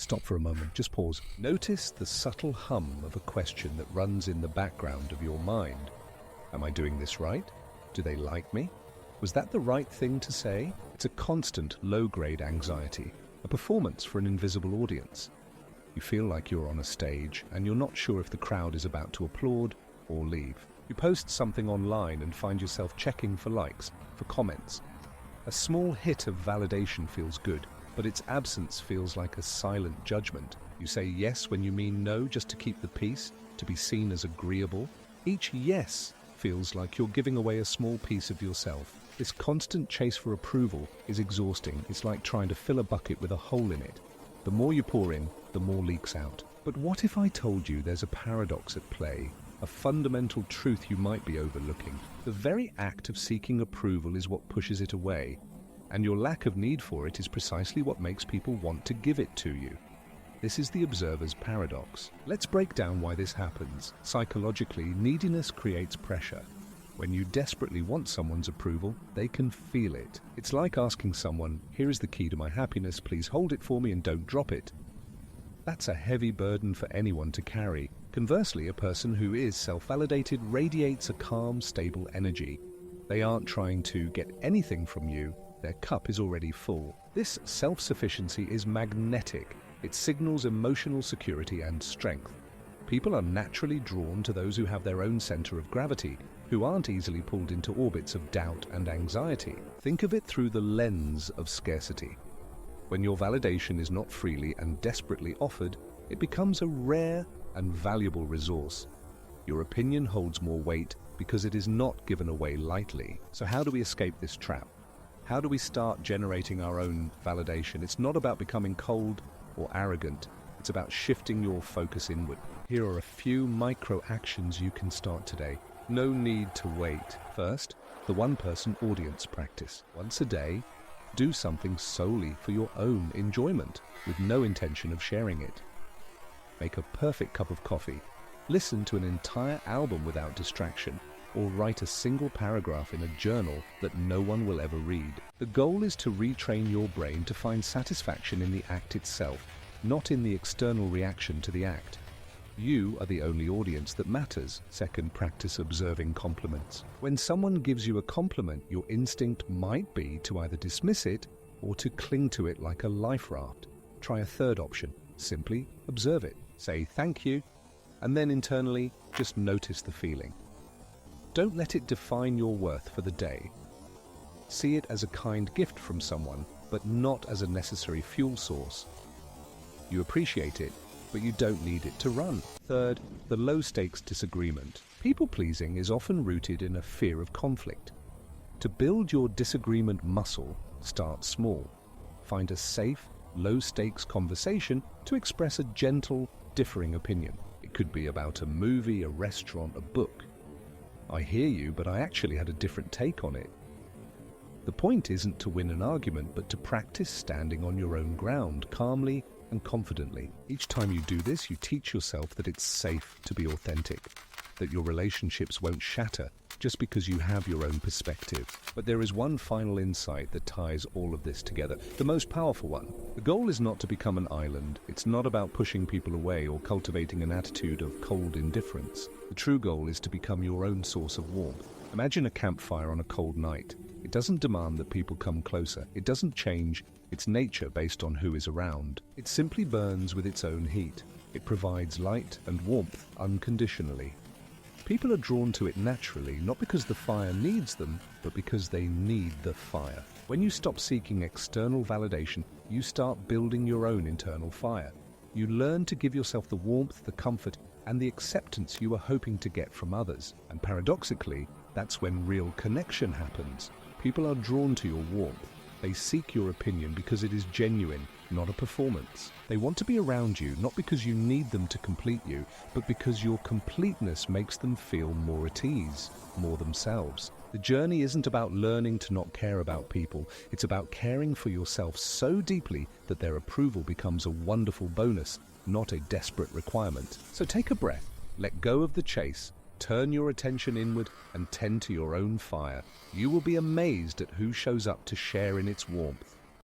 Stop for a moment, just pause. Notice the subtle hum of a question that runs in the background of your mind. Am I doing this right? Do they like me? Was that the right thing to say? It's a constant low-grade anxiety, a performance for an invisible audience. You feel like you're on a stage and you're not sure if the crowd is about to applaud or leave. You post something online and find yourself checking for likes, for comments. A small hit of validation feels good, but its absence feels like a silent judgment. You say yes when you mean no just to keep the peace, to be seen as agreeable. Each yes feels like you're giving away a small piece of yourself. This constant chase for approval is exhausting. It's like trying to fill a bucket with a hole in it. The more you pour in, the more leaks out. But what if I told you there's a paradox at play, a fundamental truth you might be overlooking? The very act of seeking approval is what pushes it away, and your lack of need for it is precisely what makes people want to give it to you. This is the observer's paradox. Let's break down why this happens. Psychologically, neediness creates pressure. When you desperately want someone's approval, they can feel it. It's like asking someone, "Here is the key to my happiness, please hold it for me and don't drop it." That's a heavy burden for anyone to carry. Conversely, a person who is self-validated radiates a calm, stable energy. They aren't trying to get anything from you. Their cup is already full. This self-sufficiency is magnetic. It signals emotional security and strength. People are naturally drawn to those who have their own center of gravity, who aren't easily pulled into orbits of doubt and anxiety. Think of it through the lens of scarcity. When your validation is not freely and desperately offered, it becomes a rare and valuable resource. Your opinion holds more weight because it is not given away lightly. So how do we escape this trap? How do we start generating our own validation? It's not about becoming cold or arrogant. It's about shifting your focus inward. Here are a few micro actions you can start today. No need to wait. First, the one-person audience practice. Once a day, do something solely for your own enjoyment, with no intention of sharing it. Make a perfect cup of coffee. Listen to an entire album without distraction, or write a single paragraph in a journal that no one will ever read. The goal is to retrain your brain to find satisfaction in the act itself, not in the external reaction to the act. You are the only audience that matters. Second, practice observing compliments. When someone gives you a compliment, your instinct might be to either dismiss it or to cling to it like a life raft. Try a third option. Simply observe it. Say thank you, and then internally just notice the feeling. Don't let it define your worth for the day. See it as a kind gift from someone, but not as a necessary fuel source. You appreciate it, but you don't need it to run. Third, the low-stakes disagreement. People-pleasing is often rooted in a fear of conflict. To build your disagreement muscle, start small. Find a safe, low-stakes conversation to express a gentle, differing opinion. It could be about a movie, a restaurant, a book. I hear you, but I actually had a different take on it. The point isn't to win an argument, but to practice standing on your own ground, calmly and confidently. Each time you do this, you teach yourself that it's safe to be authentic, that your relationships won't shatter just because you have your own perspective. But there is one final insight that ties all of this together, the most powerful one. The goal is not to become an island. It's not about pushing people away or cultivating an attitude of cold indifference. The true goal is to become your own source of warmth. Imagine a campfire on a cold night. It doesn't demand that people come closer. It doesn't change its nature based on who is around. It simply burns with its own heat. It provides light and warmth unconditionally. People are drawn to it naturally, not because the fire needs them, but because they need the fire. When you stop seeking external validation, you start building your own internal fire. You learn to give yourself the warmth, the comfort, and the acceptance you are hoping to get from others. And paradoxically, that's when real connection happens. People are drawn to your warmth. They seek your opinion because it is genuine, not a performance. They want to be around you, not because you need them to complete you, but because your completeness makes them feel more at ease, more themselves. The journey isn't about learning to not care about people. It's about caring for yourself so deeply that their approval becomes a wonderful bonus, not a desperate requirement. So take a breath, let go of the chase, turn your attention inward and tend to your own fire. You will be amazed at who shows up to share in its warmth.